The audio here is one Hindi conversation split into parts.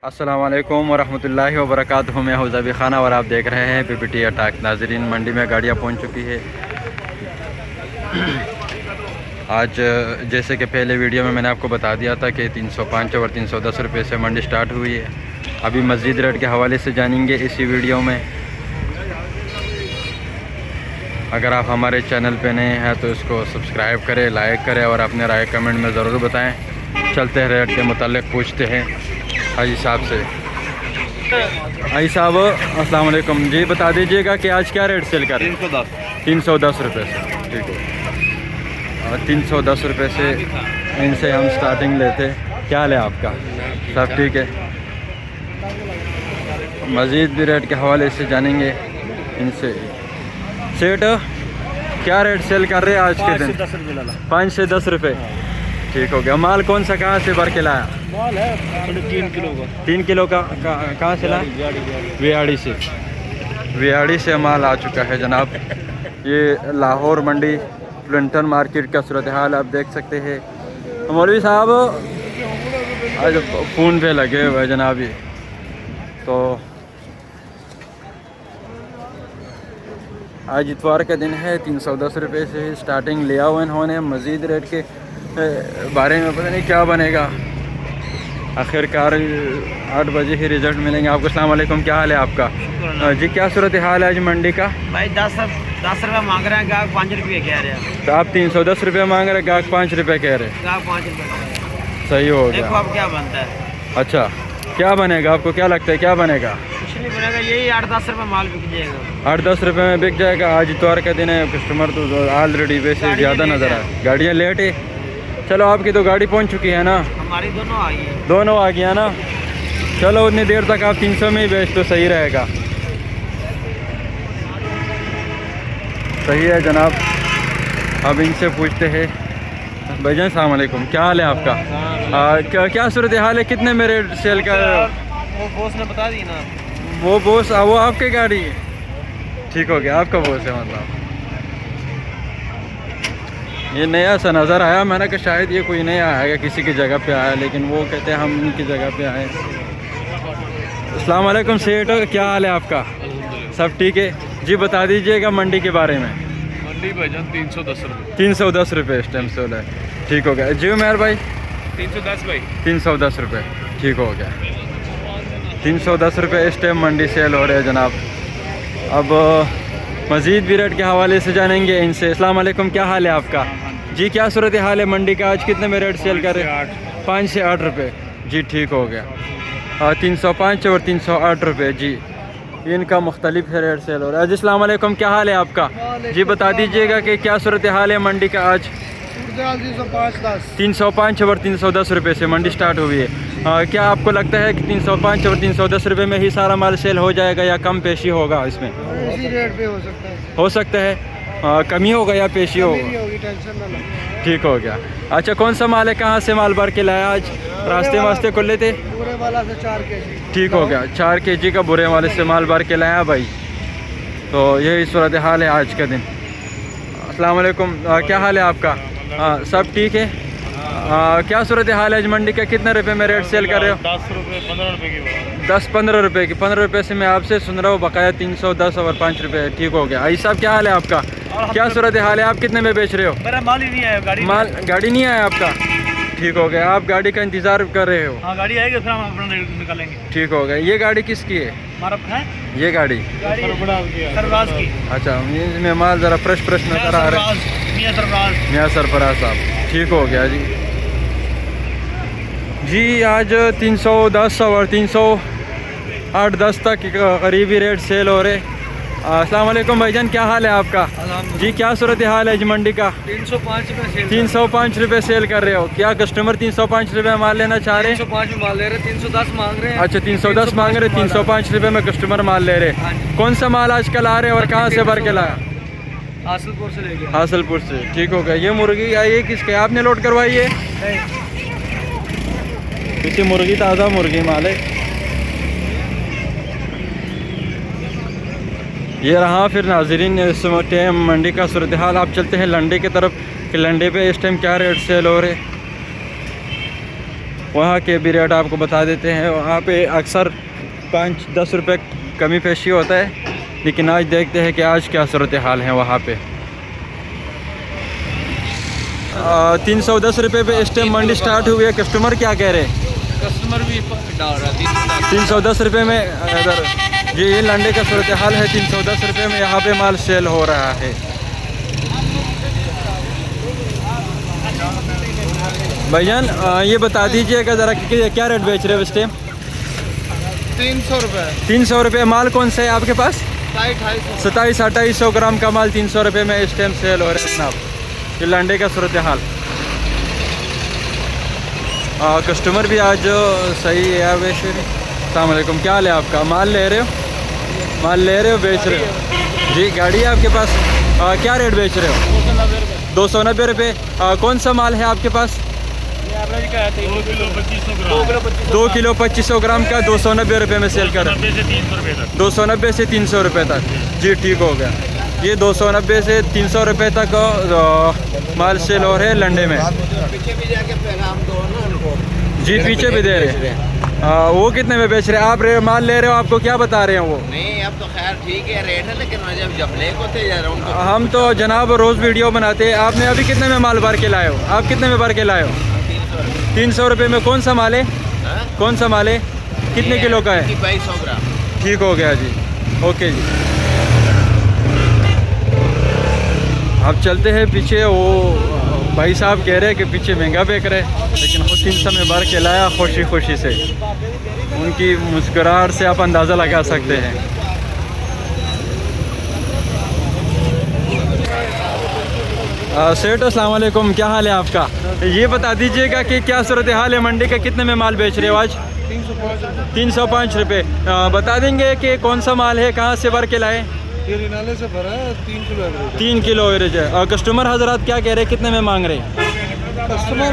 अस्सलाम वालेकुम वरहमतुल्लाहि वबरकातुहू। मैं हुज़ैबी खाना और आप देख रहे हैं पीपीटी अटैक। नाजरीन, मंडी में गाड़ियाँ पहुंच चुकी है। आज जैसे कि पहले वीडियो में मैंने आपको बता दिया था कि 305 और 310 रुपये से मंडी स्टार्ट हुई है। अभी मज़ीद रेट के हवाले से जानेंगे इसी वीडियो में। अगर आप हमारे चैनल पे नए हैं तो इसको सब्सक्राइब करें, लाइक करें और अपने राय कमेंट में ज़रूर बताएं। चलते हैं रेट के मुतालिक पूछते हैं हाजी साहब से। हाजी साहब अस्सलाम वालेकुम जी, बता दीजिएगा कि आज क्या रेट सेल कर रहे हैं? 310 रुपये से। ठीक है, 310 रुपये से इनसे हम स्टार्टिंग लेते। क्या हाल है आपका? सब ठीक है। मज़ीद भी रेट के हवाले से जानेंगे इनसे। सेठ क्या रेट सेल कर रहे हैं आज के दिन? 5 से 10 रुपये। ठीक हो गया। माल कौन सा कहाँ से भर के लाया? माल है 3 किलो का। 3 किलो का कहाँ से लाया? वियाड़ी से। वियाड़ी से माल आ चुका है जनाब। ये लाहौर मंडी प्लिंटन मार्केट का सूरत हाल आप देख सकते हैं। मौलवी साहब आज फ़ोन पे लगे हुए हैं जनाब। ये तो आज इतवार का दिन है। 310 रुपये से स्टार्टिंग लिया हुआ इन्होंने। मज़ीद रेट के बारे में पता नहीं क्या बनेगा। आखिरकार 8 बजे ही रिज़ल्ट मिलेंगे आपको। अस्सलाम वालेकुम, क्या हाल है आपका? जी, क्या सूरत हाल है आज मंडी का? भाई 10 रुपये मांग रहे हैं, गाहक 5 रुपये कह रहे हैं। तो आप 310 रुपये मांग रहे हैं, गाहक 5 रुपये कह रहे हैं। गाहक 5 रुपये। सही हो देखो गया। अब क्या बनता है। अच्छा, क्या बनेगा? आपको क्या लगता है क्या बनेगा? कुछ नहीं बनेगा, यही 8-10 रुपये माल बिक जाएगा। 8-10 रुपये में बिक जाएगा। आज इतवार का दिन है, कस्टमर तो ऑलरेडी वैसे ज़्यादा नज़र आए। गाड़ियाँ लेट है। चलो, आपकी तो गाड़ी पहुंच चुकी है ना? हमारी दोनों आई है। दोनों आ गया ना? चलो, उतनी देर तक आप 300 में ही बेच तो सही रहेगा। सही है जनाब। अब इनसे पूछते हैं। भाईजान अस्सलाम वालेकुम, क्या हाल है आपका? क्या सूरत हाल है? कितने में रेट सेल कर? वो बॉस ने बता दी ना। वो बॉस वो आपकी गाड़ी है? ठीक हो गया, आपका बॉस है मतलब। ये नया सा नज़र आया, मैंने कहा शायद ये कोई नया आएगा, किसी की जगह पे आया, लेकिन वो कहते हैं हम इनकी जगह पे आए। अस्सलाम वालेकुम सेठ, क्या हाल है आपका? सब ठीक है जी। बता दीजिएगा मंडी के बारे में। मंडी भाईजान 310 रुपये। 310 रुपये इस टाइम सेल है। ठीक हो गया जी उमर भाई। 310 भाई। 310 रुपये। ठीक हो गया। 310 रुपये इस टाइम मंडी सेल हो रहे हैं जनाब। अब मज़ीद भी रेट के हवाले से जानेंगे इनसे। अस्सलाम वालेकुम, क्या हाल है आपका? जी, क्या सूरत हाल है मंडी का? आज कितने में रेट सेल कर रहे हैं? 5 से 8 रुपये। जी, ठीक हो गया। 305 और 308 रुपये। जी, इनका मुख्तलिफ है रेट सेल हो रहा है। जी अस्सलाम वालेकुम, क्या हाल है आपका? जी, बता दीजिएगा कि क्या सूरत हाल है मंडी का आज? 305 और 310 रुपये से मंडी स्टार्ट हुई है। क्या आपको लगता है कि 305 और 310 रुपये में ही सारा माल सेल हो जाएगा या कम पेशी होगा इसमें? इसी रेट पे हो सकता है। हो सकता है कमी होगा या पेशी होगा? टेंशन ना लो। ठीक हो गया। अच्छा, कौन सा माल है? कहाँ से माल भर के लाया आज? रास्ते वास्ते खुले थे? पूरे वाला से 4 केजी। ठीक हो गया। 4 केजी का बुरे वाले से माल भर के लाया भाई। तो यही सूरत हाल है आज का दिन। अस्सलाम वालेकुम, क्या हाल है आपका? सब ठीक है। क्या सूरत हाल है आज मंडी का? कितने रुपए में रेट सेल कर रहे हो? 10 रुपये 15 रुपये की। 10-15 रुपये की। 15 रुपये से मैं आपसे सुन रहा हूँ बकाया 310 और 5 रुपये। ठीक हो गया। आई साहब, क्या हाल है आपका? क्या सूरत हाल है? आप कितने में बेच रहे हो? मेरा माल ही नहीं आया। गाड़ी नहीं आया आपका? ठीक हो गया। आप गाड़ी का इंतज़ार कर रहे हो? हाँ, गाड़ी आएगी फिर हम अपना रेट निकालेंगे। ठीक हो गया। ये गाड़ी किसकी है? हमारा है ये गाड़ी सरफराज की। अच्छा, इसमें माल ज़रा फ्रेश नज़र आ रहा है। मियाँ सरफराज साहब। ठीक हो गया जी। जी, आज 310 और 308-10 तक करीबी रेट सेल हो रहे। अस्सलाम वालेकुम भाईजान, क्या हाल है आपका? जी, क्या सूरत हाल है आज मंडी का? 305 रुपये। 305 रुपये सेल कर रहे हो? क्या कस्टमर 305 रुपये माल लेना चाह रहे हैं? 305 में माल ले रहे, 310 मांग रहे हैं। अच्छा, 310 मांग रहे, 305 रुपये में कस्टमर माल ले रहे। कौन सा माल आजकल आ रहे और कहाँ से भर के लाया? हासिलपुर से लेके। हासिलपुर से। ठीक हो गया। ये मुर्गी आई है किसके? आपने लोड करवाई है? किसी मुर्गी, ताज़ा मुर्गी माल है। ये रहा फिर नाजरीन इस टाइम मंडी का सूरत हाल। आप चलते हैं लंडे की तरफ कि लंडे पे इस टाइम क्या रेट सेल हो रहे। वहाँ के भी रेट आपको बता देते हैं। वहाँ पे अक्सर 5-10 रुपये कमी पेशी होता है, लेकिन आज देखते हैं कि आज क्या सूरत हाल है वहाँ पे। 310 रुपये पे इस टाइम मंडी स्टार्ट हुई है। कस्टमर क्या कह रहे हैं? कस्टमर भी डाल रहा है 310 रुपये में इधर ये लंडे का सूरत हाल है। 310 रुपये में यहाँ पे माल सेल हो रहा है। भैया ये बता दीजिएगा ज़रा कि क्या रेट बेच रहे हो इस टाइम? 300 रुपये। 300 रुपये। माल कौन सा है आपके पास? 2700-2800 ग्राम का माल 300 रुपये में इस टाइम सेल हो रहा है जनाब। ये लंडे का सूरत हाल। कस्टमर भी आज सही है वैसे। अस्सलाम वालेकुम, क्या हाल है आपका? माल ले रहे हो? माल ले रहे हो, बेच रहे हो? जी, गाड़ी है आपके पास? क्या रेट बेच रहे हो? 290 रुपये। कौन सा माल है आपके पास? 2 किलो 2500 ग्राम का 290 रुपये में सेल कर। 290 से 300 रुपये तक। जी ठीक हो गया। ये 290 से 300 रुपये तक माल सेल हो रहे हैं लंडे में। जी पीछे भी दे रहे हैं। वो कितने में बेच रहे हैं? आप माल ले रहे हो, आपको क्या बता रहे हैं वो? नहीं, अब तो खैर ठीक है रेट है, लेकिन जब ले को थे यार उनको। हम तो जनाब रोज़ वीडियो बनाते हैं। आपने अभी कितने में माल भर के लाए हो? आप कितने में भर के लाए हो? 300 रुपये में। कौन सा माल है? कौन सा माल है? कितने किलो का है? 2200 ग्राम। ठीक हो गया जी, ओके जी। अब चलते हैं पीछे। वो भाई साहब कह रहे हैं कि पीछे महंगा बेच रहे हैं, लेकिन खुद 300 में भर के लाया खुशी खुशी से। उनकी मुस्कुराहट से आप अंदाज़ा लगा सकते हैं। सेठ अस्सलाम वालेकुम, क्या हाल है आपका? ये बता दीजिएगा कि क्या सूरत हाल है मंडी का? कितने में माल बेच रहे हो आज? 305 रुपये। बता देंगे कि कौन सा माल है, कहाँ से भर के लाए? ये नाले से भरा है। 3 किलो एवरेज। 3 किलो एवरेज है। और कस्टमर हजरात क्या कह रहे हैं, कितने में मांग रहे हैं? कस्टमर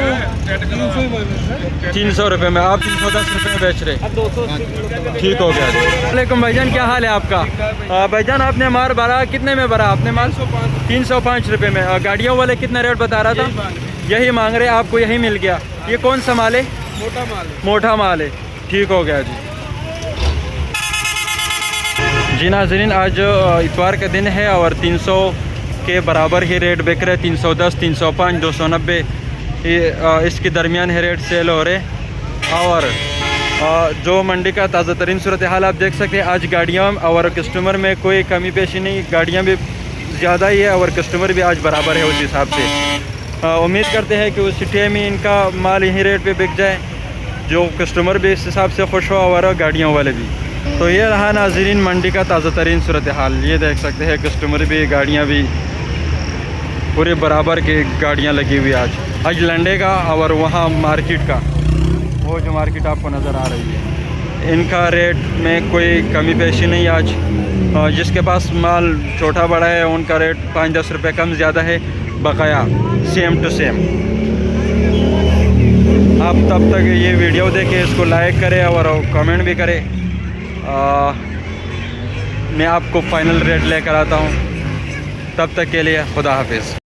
300 ही मांग रहे हैं। 300 रुपये में। आप 310 रुपये में बेच रहे हैं। ठीक हो गया। वालेकुम भाईजान, क्या हाल है आपका? भाईजान आपने माल भरा, कितने में भरा आपने माल? 305 रुपये में। गाड़ियों वाले कितना रेट बता रहा था? यही मांग रहे, आपको यही मिल गया। ये कौन सा माल है? मोटा माल है। मोटा माल है। ठीक हो गया जी। जी नाज़रीन, आज इतवार का दिन है और 300 के बराबर ही रेट बिक रहे। 310, 305, 290 ये इसके दरमियान है रेट सेल हो रहे। और जो मंडी का ताज़ा तरीन सूरत हाल आप देख सकते हैं। आज गाड़ियाँ और कस्टमर में कोई कमी पेशी नहीं, गाड़ियाँ भी ज़्यादा ही है और कस्टमर भी आज बराबर है। उस हिसाब से उम्मीद करते हैं कि उस सिटी में इनका माल यही रेट पे बिक जाए, जो कस्टमर भी इस हिसाब से खुश हो और गाड़ियों वाले भी। तो ये रहा नाज़रीन मंडी का ताज़ा तरीन सूरत हाल। ये देख सकते हैं कस्टमर भी, गाड़ियाँ भी पूरे बराबर की गाड़ियाँ लगी हुई आज लंडे का और वहाँ मार्केट का, वो जो मार्केट आपको नज़र आ रही है, इनका रेट में कोई कमी पेशी नहीं आज। जिसके पास माल छोटा बड़ा है उनका रेट 5-10 रुपये कम ज़्यादा है, बकाया सेम टू सेम। आप तब तक ये वीडियो देखें, इसको लाइक करें और कमेंट भी करें। मैं आपको फ़ाइनल रेट लेकर आता हूँ। तब तक के लिए खुदा हाफिज़।